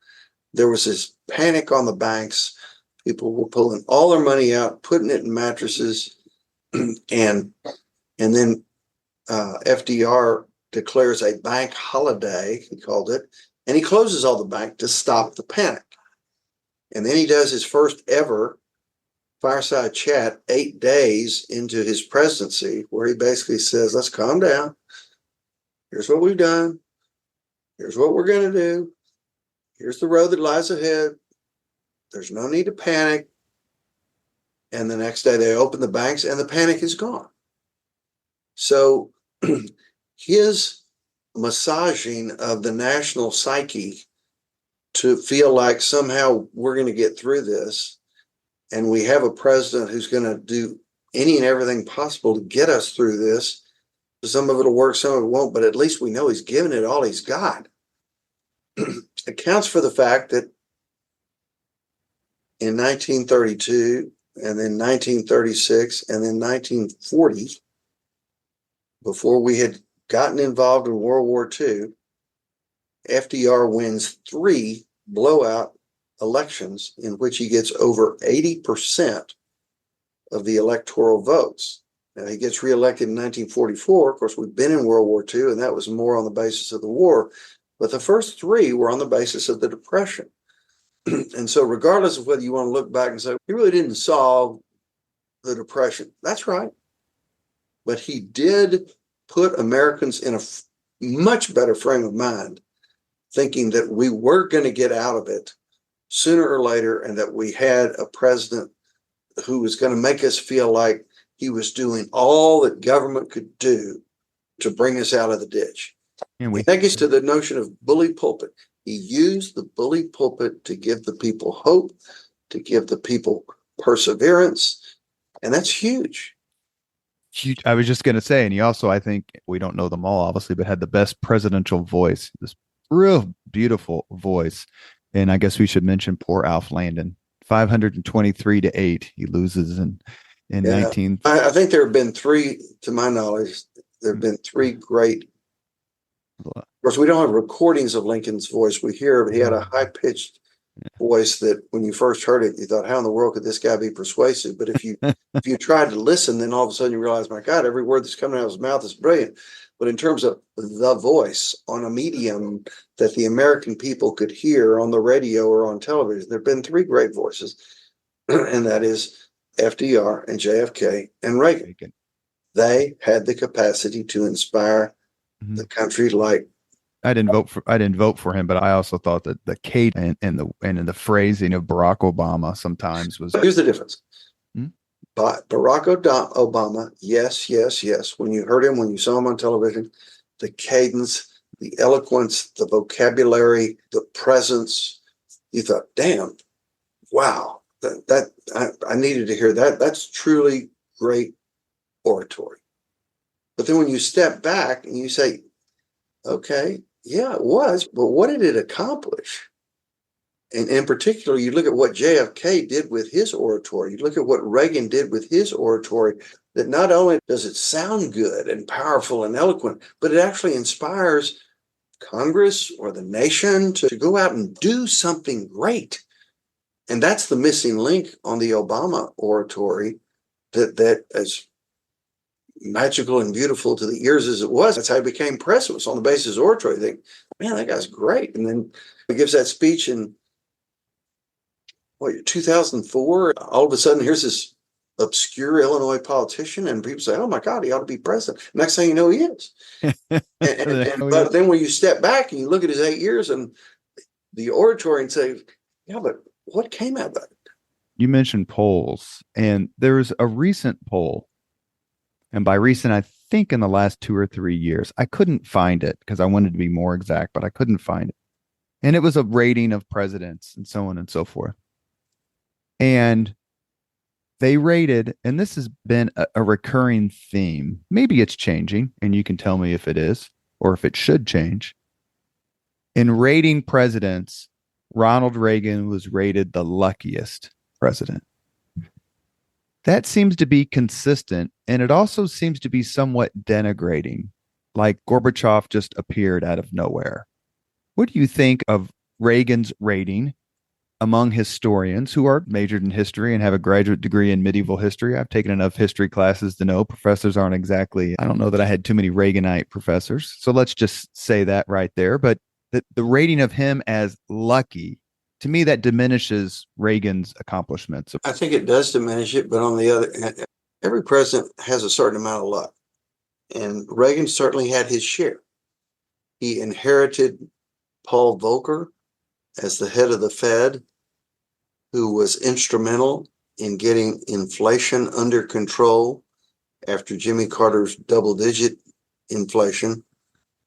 there was this panic on the banks. People were pulling all their money out, putting it in mattresses, and then FDR declares a bank holiday, he called it, and he closes all the bank to stop the panic. And then he does his first ever fireside chat 8 days into his presidency, where he basically says, let's calm down. Here's what we've done. Here's what we're going to do. Here's the road that lies ahead. There's no need to panic. And the next day they open the banks and the panic is gone. So his massaging of the national psyche to feel like somehow we're going to get through this. And we have a president who's going to do any and everything possible to get us through this. Some of it will work, some of it won't, but at least we know he's given it all he's got. Accounts for the fact that in 1932 and then 1936 and then 1940, before we had gotten involved in World War II, FDR wins 3 blowout elections in which he gets over 80% of the electoral votes. Now, he gets reelected in 1944. Of course, we've been in World War II, and that was more on the basis of the war. But the first 3 were on the basis of the Depression. And so regardless of whether you want to look back and say, he really didn't solve the Depression. That's right. But he did put Americans in a much better frame of mind, thinking that we were going to get out of it sooner or later, and that we had a president who was going to make us feel like he was doing all that government could do to bring us out of the ditch. And that gets to the notion of bully pulpit. He used the bully pulpit to give the people hope, to give the people perseverance, and that's huge. Huge. I was just going to say, and he also, I think, we don't know them all, obviously, but had the best presidential voice, this real beautiful voice. And I guess we should mention poor Alf Landon, 523-8. He loses in 19. I think there have been 3, to my knowledge, there have been 3 great. Of course, we don't have recordings of Lincoln's voice. We hear he had a high-pitched voice that when you first heard it, you thought, how in the world could this guy be persuasive? But if you tried to listen, then all of a sudden you realize, my God, every word that's coming out of his mouth is brilliant. But in terms of the voice on a medium that the American people could hear on the radio or on television, there have been 3 great voices, and that is FDR and JFK and Reagan. They had the capacity to inspire the country like. I didn't vote for him, but I also thought that the cadence and the phrasing of Barack Obama sometimes was. Here's the difference. But Barack Obama, yes, yes, yes. When you heard him, when you saw him on television, the cadence, the eloquence, the vocabulary, the presence, you thought, damn, wow, I needed to hear that. That's truly great oratory. But then when you step back and you say, okay, yeah, it was, but what did it accomplish? And in particular, you look at what JFK did with his oratory, you look at what Reagan did with his oratory, that not only does it sound good and powerful and eloquent, but it actually inspires Congress or the nation to go out and do something great. And that's the missing link on the Obama oratory that as magical and beautiful to the ears as it was, that's how he became president, was on the basis of oratory. You think, man, that guy's great. And then he gives that speech in 2004. All of a sudden, here's this obscure Illinois politician, and people say, oh my God, he ought to be president. Next thing you know, he is. But then when you step back and you look at his 8 years and the oratory and say, yeah, but what came out of it? You mentioned polls, and there's a recent poll. And by recent, I think in the last 2 or 3 years, I couldn't find it because I wanted to be more exact, but I couldn't find it. And it was a rating of presidents and so on and so forth. And they rated, and this has been a recurring theme. Maybe it's changing, and you can tell me if it is or if it should change. In rating presidents, Ronald Reagan was rated the luckiest president. That seems to be consistent, and it also seems to be somewhat denigrating, like Gorbachev just appeared out of nowhere. What do you think of Reagan's rating among historians who are majored in history and have a graduate degree in medieval history? I've taken enough history classes to know professors aren't exactly, I don't know that I had too many Reaganite professors. So let's just say that right there. But the rating of him as lucky, to me, that diminishes Reagan's accomplishments. I think it does diminish it, but on the other hand, every president has a certain amount of luck. And Reagan certainly had his share. He inherited Paul Volcker as the head of the Fed, who was instrumental in getting inflation under control after Jimmy Carter's double-digit inflation.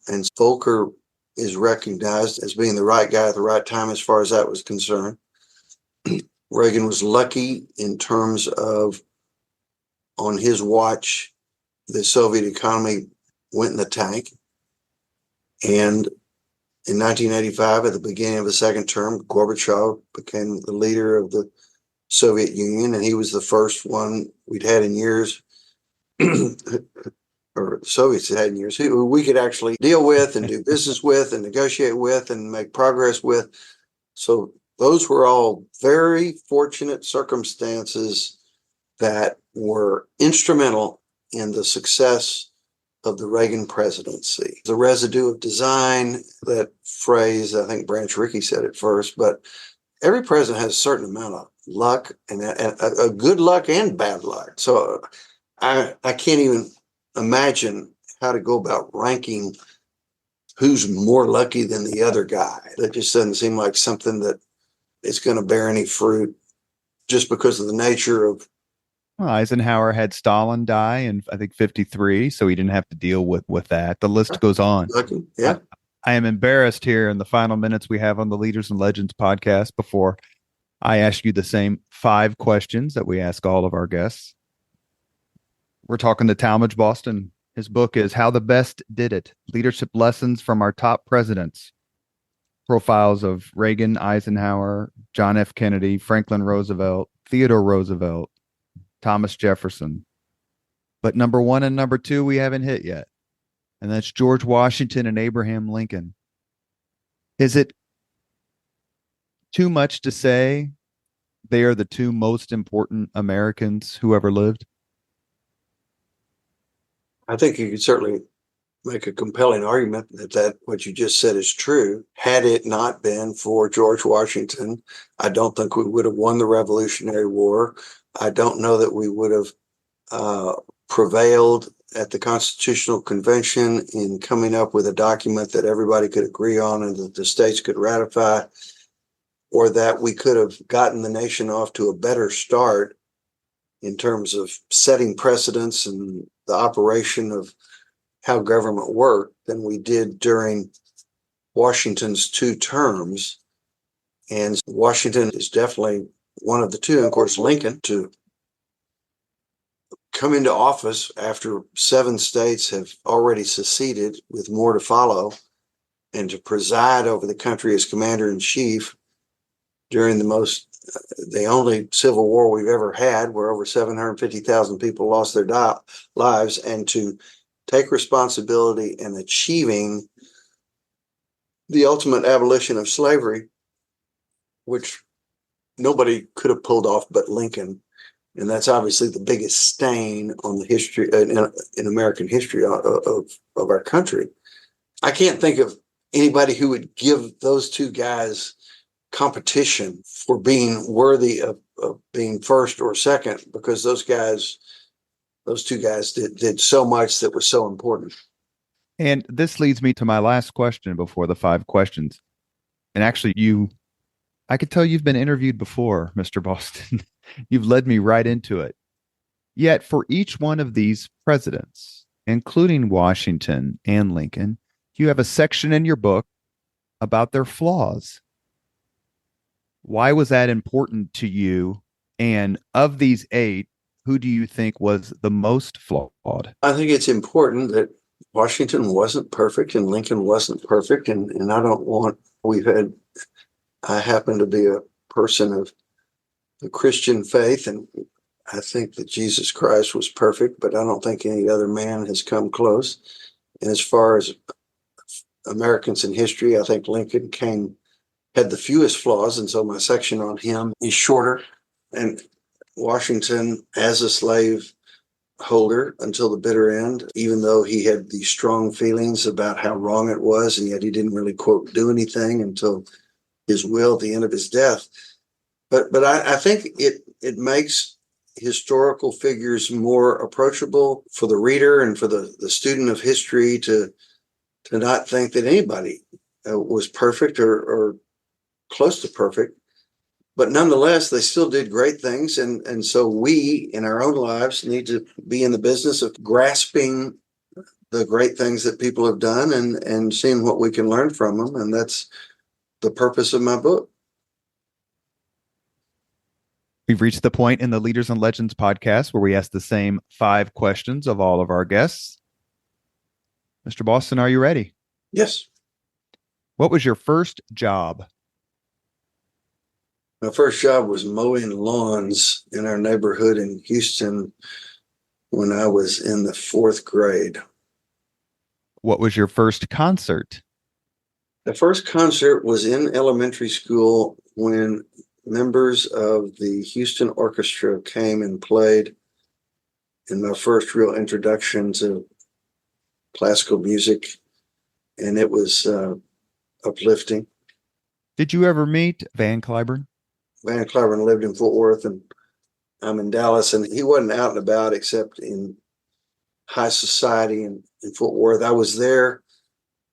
And Volcker is recognized as being the right guy at the right time as far as that was concerned. Reagan was lucky in terms of, on his watch, the Soviet economy went in the tank. And in 1985, at the beginning of the second term, Gorbachev became the leader of the Soviet Union, and he was the first one we'd had in years, or the Soviets had in years, who we could actually deal with and do business with and negotiate with and make progress with. So those were all very fortunate circumstances that were instrumental in the success of the Reagan presidency. The residue of design, that phrase, I think Branch Rickey said it first, but every president has a certain amount of luck, and a good luck and bad luck. So I can't even imagine how to go about ranking who's more lucky than the other guy. That just doesn't seem like something that is going to bear any fruit just because of the nature of. Well, Eisenhower had Stalin die in, I think, 53, so he didn't have to deal with that. The list goes on. Lucky. Yeah. I am embarrassed here in the final minutes we have on the Leaders and Legends podcast before I ask you the same 5 questions that we ask all of our guests. We're talking to Talmage Boston. His book is How the Best Did It, Leadership Lessons from Our Top Presidents. Profiles of Reagan, Eisenhower, John F. Kennedy, Franklin Roosevelt, Theodore Roosevelt, Thomas Jefferson. But number 1 and number 2 we haven't hit yet. And that's George Washington and Abraham Lincoln. Is it too much to say they are the 2 most important Americans who ever lived? I think you could certainly make a compelling argument that what you just said is true. Had it not been for George Washington, I don't think we would have won the Revolutionary War. I don't know that we would have prevailed at the Constitutional Convention in coming up with a document that everybody could agree on and that the states could ratify, or that we could have gotten the nation off to a better start in terms of setting precedents and the operation of how government worked than we did during Washington's 2 terms. And Washington is definitely one of the 2. And of course, Lincoln, to come into office after 7 states have already seceded with more to follow, and to preside over the country as commander-in-chief during the only civil war we've ever had, where over 750,000 people lost their lives, and to take responsibility in achieving the ultimate abolition of slavery, which nobody could have pulled off but Lincoln. And that's obviously the biggest stain on the history in American history of our country. I can't think of anybody who would give those 2 guys competition for being worthy of being first or second, because those 2 guys did so much that was so important. And this leads me to my last question before the 5 questions. And actually, I could tell you've been interviewed before, Mr. Boston. You've led me right into it. Yet for each one of these presidents, including Washington and Lincoln, you have a section in your book about their flaws. Why was that important to you? And of these 8, who do you think was the most flawed? I think it's important that Washington wasn't perfect and Lincoln wasn't perfect. And I happen to be a person of the Christian faith, and I think that Jesus Christ was perfect, but I don't think any other man has come close. And as far as Americans in history, I think Lincoln had the fewest flaws, and so my section on him is shorter. And Washington, as a slave holder until the bitter end, even though he had these strong feelings about how wrong it was, and yet he didn't really, quote, do anything until his will at the end of his death. But I think it makes historical figures more approachable for the reader and for the student of history to not think that anybody was perfect or close to perfect. But nonetheless, they still did great things. And so we, in our own lives, need to be in the business of grasping the great things that people have done and seeing what we can learn from them. And that's the purpose of my book. We've reached the point in the Leaders and Legends podcast where we ask the same 5 questions of all of our guests. Mr. Boston, are you ready? Yes. What was your first job? My first job was mowing lawns in our neighborhood in Houston when I was in the 4th grade. What was your first concert? The first concert was in elementary school when members of the Houston Orchestra came and played, in my first real introduction to classical music, and it was uplifting. Did you ever meet Van Cliburn? Van Cliburn lived in Fort Worth, and I'm in Dallas, and he wasn't out and about except in high society in Fort Worth. I was there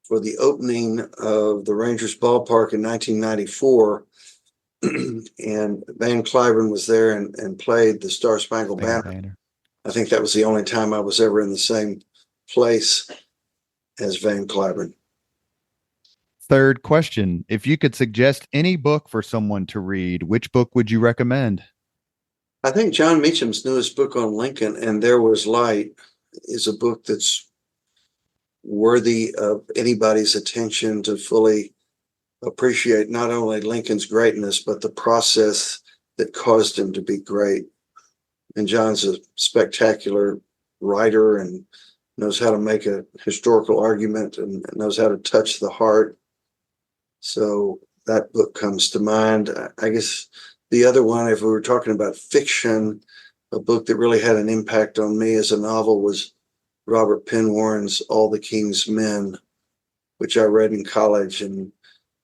for the opening of the Rangers ballpark in 1994, and Van Cliburn was there and played the Star Spangled Banner. I think that was the only time I was ever in the same place as Van Cliburn. Third question. If you could suggest any book for someone to read, which book would you recommend? I think John Meacham's newest book on Lincoln, And There Was Light, is a book that's worthy of anybody's attention to fully appreciate not only Lincoln's greatness, but the process that caused him to be great. And John's a spectacular writer and knows how to make a historical argument and knows how to touch the heart. So that book comes to mind. I guess the other one, if we were talking about fiction, a book that really had an impact on me as a novel was Robert Penn Warren's All the King's Men, which I read in college, and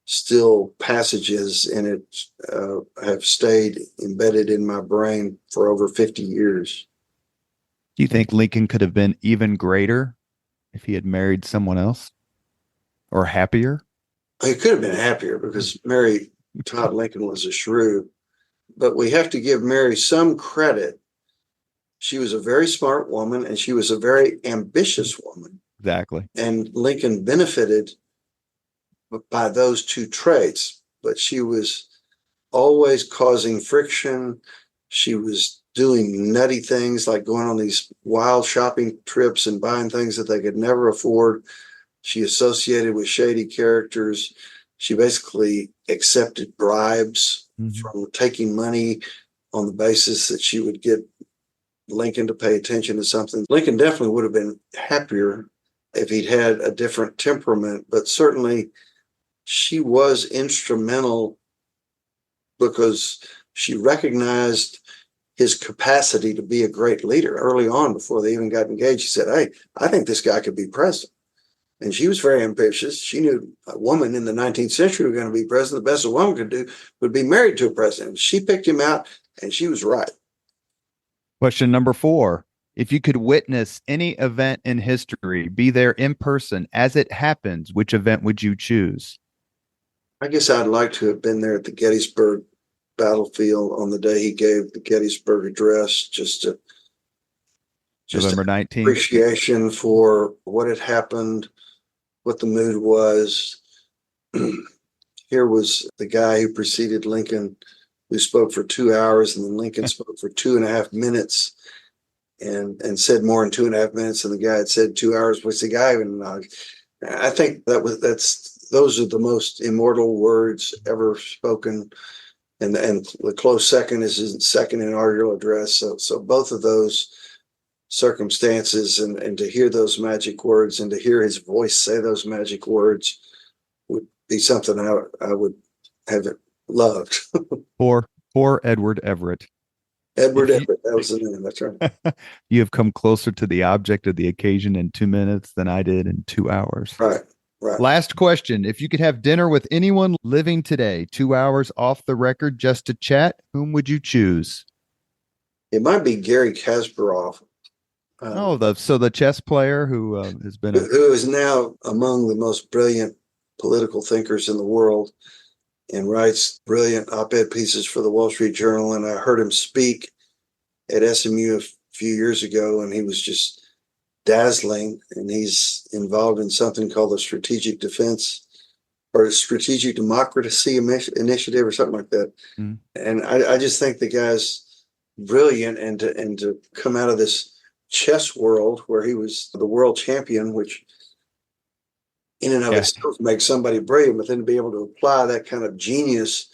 still passages in it have stayed embedded in my brain for over 50 years. Do you think Lincoln could have been even greater if he had married someone else, or happier? He could have been happier because Mary Todd Lincoln was a shrew, but we have to give Mary some credit. She was a very smart woman and she was a very ambitious woman. Exactly. And Lincoln benefited by those two traits, but she was always causing friction. She was doing nutty things like going on these wild shopping trips and buying things that they could never afford. She associated with shady characters. She basically accepted bribes from taking money on the basis that she would get Lincoln to pay attention to something. Lincoln definitely would have been happier if he'd had a different temperament, but certainly she was instrumental because she recognized his capacity to be a great leader early on before they even got engaged. She said, "Hey, I think this guy could be president." And she was very ambitious. She knew a woman in the 19th century was going to be president. The best a woman could do would be married to a president. She picked him out, and she was right. Question number 4. If you could witness any event in history, be there in person as it happens, which event would you choose? I guess I'd like to have been there at the Gettysburg battlefield on the day he gave the Gettysburg Address, just November 19th. Appreciation for what had happened, what the mood was. Here was the guy who preceded Lincoln, who spoke for 2 hours, and then Lincoln spoke for 2.5 minutes and said more in 2.5 minutes than the guy had said 2 hours. What's the guy even? I think those are the most immortal words ever spoken. And the close second is his second inaugural address. So both of those circumstances and to hear those magic words and to hear his voice say those magic words would be something I would have loved. Poor Edward Everett. Edward Everett, that was the name. That's right. You have come closer to the object of the occasion in 2 minutes than I did in 2 hours. Right. Last question. If you could have dinner with anyone living today, 2 hours off the record just to chat, whom would you choose? It might be Gary Kasparov. So the chess player who has been who is now among the most brilliant political thinkers in the world and writes brilliant op-ed pieces for the Wall Street Journal. And I heard him speak at SMU a few years ago, and he was just dazzling, and he's involved in something called the Strategic Defense or Strategic Democracy Initiative or something like that. Mm. And I just think the guy's brilliant, and to come out of this chess world where he was the world champion, which in and of itself makes somebody brilliant, but then to be able to apply that kind of genius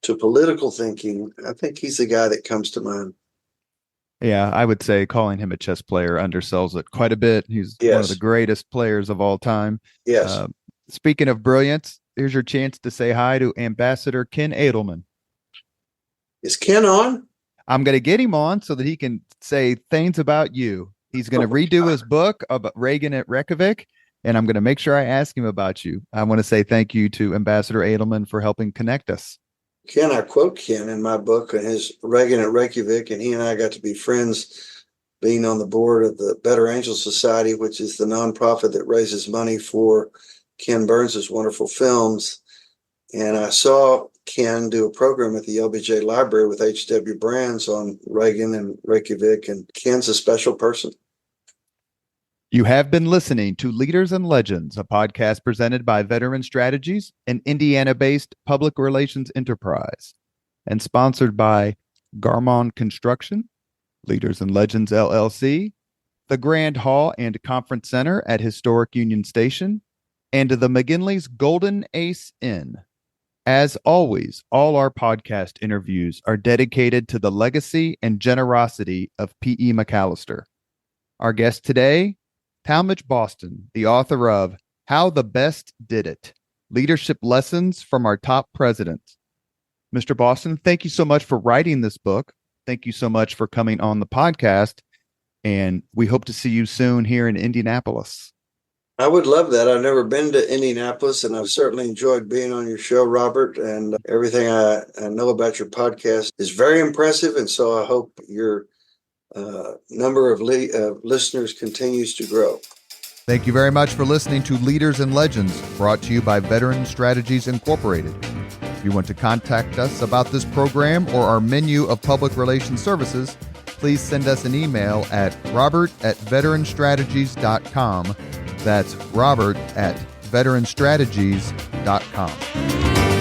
to political thinking, I think he's the guy that comes to mind. Yeah, I would say calling him a chess player undersells it quite a bit. He's one of the greatest players of all time. Yes. Speaking of brilliance, here's your chance to say hi to Ambassador Ken Edelman. Is Ken on? I'm going to get him on so that he can say things about you. He's going to redo his book about Reagan at Reykjavik, and I'm going to make sure I ask him about you. I want to say thank you to Ambassador Edelman for helping connect us. Ken, I quote Ken in my book and his Reagan at Reykjavik, and he and I got to be friends being on the board of the Better Angel Society, which is the nonprofit that raises money for Ken Burns' wonderful films. And I saw Ken do a program at the LBJ Library with H.W. Brands on Reagan and Reykjavik, and Ken's a special person. You have been listening to Leaders and Legends, a podcast presented by Veteran Strategies, an Indiana-based public relations enterprise, and sponsored by Garmon Construction, Leaders and Legends LLC, the Grand Hall and Conference Center at Historic Union Station, and the McGinley's Golden Ace Inn. As always, all our podcast interviews are dedicated to the legacy and generosity of P.E. McAllister. Our guest today, Talmage Boston, the author of How the Best Did It, Leadership Lessons from Our Top Presidents. Mr. Boston, thank you so much for writing this book. Thank you so much for coming on the podcast, and we hope to see you soon here in Indianapolis. I would love that. I've never been to Indianapolis, and I've certainly enjoyed being on your show, Robert, and everything I know about your podcast is very impressive, and so I hope your number of listeners continues to grow. Thank you very much for listening to Leaders and Legends, brought to you by Veteran Strategies Incorporated. If you want to contact us about this program or our menu of public relations services, please send us an email at robert@veteranstrategies.com. That's robert@veteranstrategies.com.